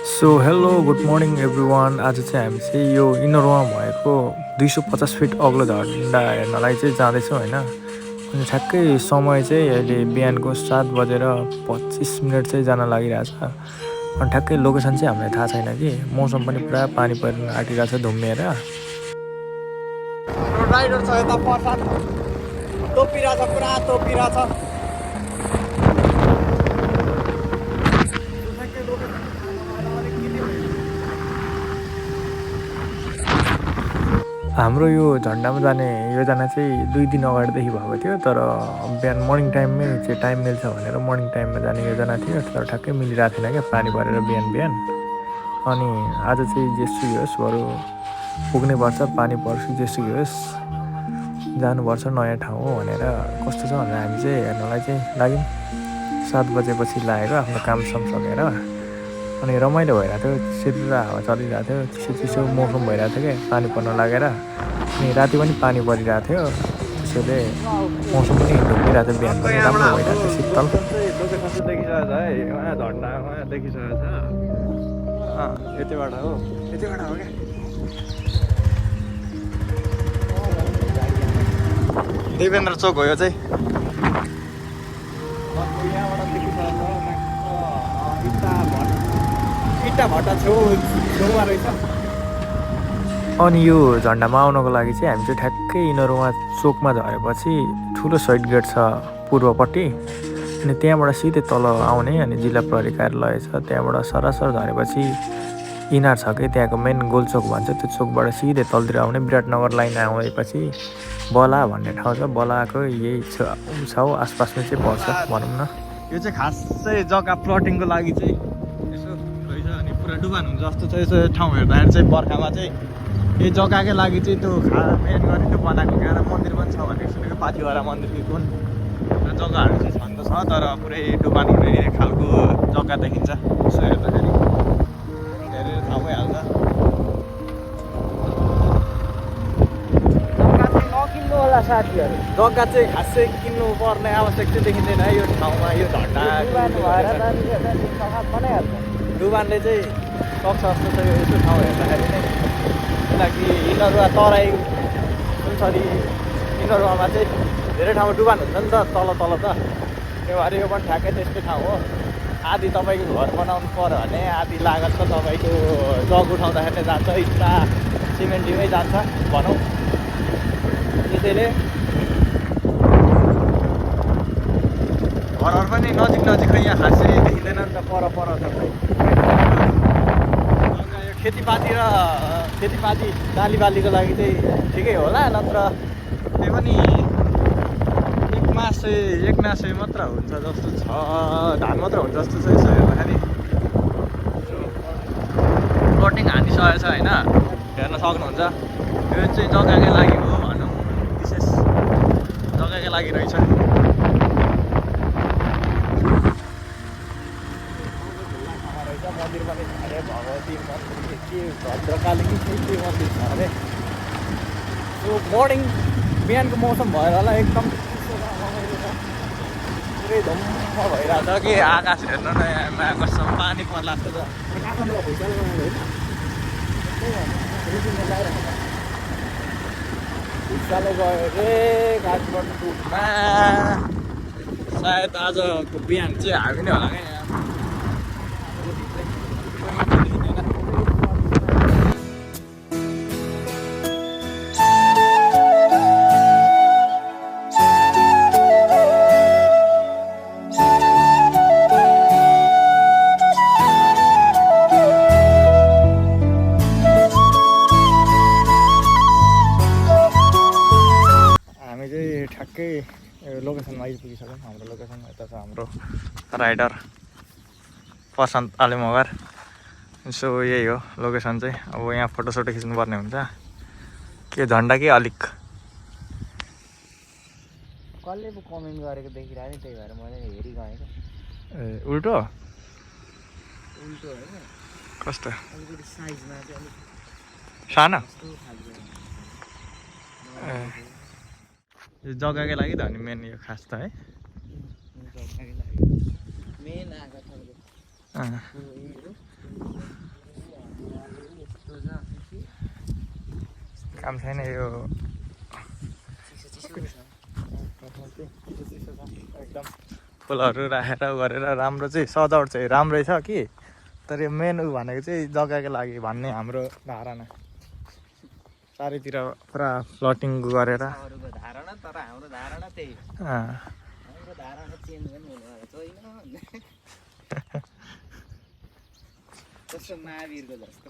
So hello good morning every one. आज चाहिँ हामी चाहिँ यो इनोरमा भएको 250 फिट अग्लो झन्डा हेर्नलाई चाहिँ जाँदैछौँ होइन। अनि ठ्याक्कै समय चाहिँ अहिले बिहानको 7:25 चाहिँ जान लागिरहेछ। अनि ठ्याक्कै लोकेसन चाहिँ हामीलाई थाहा छैन कि मौसम पनि पुरा पानी पर्न आँटिरहेको छ धुम्मिएर। राइडर छ यता पर्छ तोपिरहेछ पुरा तोपिरहेछ। हाम्रो यो झन्डामा जाने योजना चाहिँ 2 दिन अगाडिदेखि भएको थियो, तर बिहान मर्निङ टाइममै चाहिँ टाइम मिल्छ भनेर मर्निङ टाइममा जाने योजना थियो, तर ठ्याक्कै मिलिरहेको थिएन क्या पानी परेर बिहान बिहान। अनि आज चाहिँ जेसुकै होस् बरु पुग्नै पर्छ, पानी पर्छ जेसुकै होस् जानुपर्छ नयाँ ठाउँ हो भनेर कस्तो छ भनेर हामी चाहिँ हेर्नलाई चाहिँ लाग्यौँ। 7 बजेपछि लागेको आफ्नो कामसाम सकेर। अनि रमाइलो भइरहेको थियो, शीतल हावा चलिरहेको थियो, चिसो चिसो मौसम भइरहेको थियो क्या पानी पर्न लागेर। अनि राति पनि पानी परिरहेको थियो, त्यसैले मौसम पनि ढुकिरहेको थियो, बिहान पनि राम्रो भइरहेको थियो शीतल। लोकेसन चाहिँ देखिसकेको छ है, उहाँ झन्डा उहाँ देखिसकेको छ। यतिबाट हो, यतिबाट हो क्या देवेन्द्र चोक हो यो चाहिँ। इट्टा भट्टा छेउमा रहेछ। अनि यो झन्डामा आउनको लागि चाहिँ हामी चाहिँ ठ्याक्कै यिनीहरूमा चोकमा झरेपछि ठुलो साइड गेट छ पूर्वपट्टि, अनि त्यहाँबाट सिधै तल आउने। अनि जिल्ला प्रहरी कार्यालय छ त्यहाँबाट सरासर झरेपछि इनार छ कि त्यहाँको मेन गोलचोक भन्छ, त्यो चोकबाट सिधै तलतिर आउने। विराटनगर लाइन आएपछि बला भन्ने ठाउँ छ, बलाको यही छेउ आसपासमै चाहिँ पर्छ भनौँ न। यो चाहिँ खास चाहिँ जग्गा प्लटिङको लागि चाहिँ यसो रहेछ। अनि पुरा डुबान हुन्छ जस्तो चाहिँ यसो ठाउँ हेर्दाखेरि चाहिँ बर्खामा चाहिँ यही जग्गाकै लागि चाहिँ त्यो मेन गरी त्यो बनाएको क्या। मन्दिर पनि छ भने सुनेको पाथिवारा मन्दिर कि कुन जग्गाहरू चाहिँ छन् त छ, तर पुरै डुबान हुने खालको जग्गा देखिन्छ यसो हेर्दाखेरि। हेरेर थाहा भइहाल्छ। नकिन्नु होला साथीहरू, जग्गा चाहिँ खासै किन्नु पर्ने आवश्यक चाहिँ देखिँदैन है यो ठाउँमा। यो झन्डा भएर बनाइहाल्छ। डुबानले चाहिँ सक्छ जस्तो छ यो ठाउँ हेर्दाखेरि नै। किनकि यिनीहरू तराई सुनसरी यिनीहरूमा चाहिँ धेरै ठाउँमा डुबान हुन्छ नि त तल तल त। त्यो भएर यो पनि ठ्याक्कै त्यस्तै ठाउँ हो। आधी तपाईँको घर बनाउनु पऱ्यो भने आधी लागत त तपाईँको जग उठाउँदाखेरि नै जान्छ, इट्टा सिमेन्टीमै जान्छ भनौँ। त्यसैले घरहरू पनि नजिक नजिक यहाँ खासै देखिँदैन नि त, पर पर छ। खेतीपाती बालीको लागि चाहिँ ठिकै होला, नत्र त्यही पनि एक मासे मात्र हुन्छ जस्तो छ, धान मात्र हुन्छ जस्तो छ यसो हेर्दाखेरि। प्लटिङ हानिसकेको छ होइन, हेर्न सक्नुहुन्छ। यो चाहिँ जग्गाकै लागि हो भनौँ, विशेष जग्गाकै लागि रहेछ। मन्दिर पनि छ अरे, भगवती मन्दिर के भद्रकाली कि के मन्दिर छ अरे। यो मर्निङ बिहानको मौसम भएर होला एकदम पुरै धुम्म भइरहेछ कि आकाश हेर्नु न, आकाशमा पानी पर्ला जस्तो छ। उकालो गयो रे काठमाडौँमा। सायद आजको बिहान चाहिँ हामी नै होला क्या यहाँ। ठ्याक्कै लोकेसनमा आइपुगिसक्यौँ। हाम्रो लोकेसन यता छ हाम्रो राइडर प्रशान्त आलेमगर। सो यही हो लोकेसन चाहिँ। अब यहाँ फोटोसोटो खिच्नुपर्ने हुन्छ के झन्डा कि अलिक कसले पो कमेन्ट गरेको देखिरहेको नि, त्यही भएर मैले हेरिगएँ क्या। ए उल्टो उल्टो होइन, कस्तो अलिकति साइजमा चाहिँ अलिक सानो ए यो जग्गाकै लागि त हो नि मेन यो खास त है। मेन आएको काम छैन यो एकदम फुलहरू राखेर गरेर राम्रो चाहिँ सजावट चाहिँ राम्रै छ कि तर यो मेन उ भनेको चाहिँ जग्गाको लागि भन्ने हाम्रो धारणा चारैतिर पुरा फ्लटिङ गरेर अरूको धारणा तर हाम्रो धारणा त्यही हो अँ, हाम्रो धारणा चेन्ज पनि हुनु छैन जस्तो महावीरको जस्तो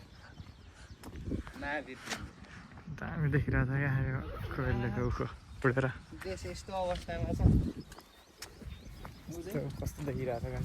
महावीर दामी देखिरहेको छ क्या यो कोइलको उखो पुडेर देश यस्तो अवस्थामा छ कस्तो देखिरहेको छ क्या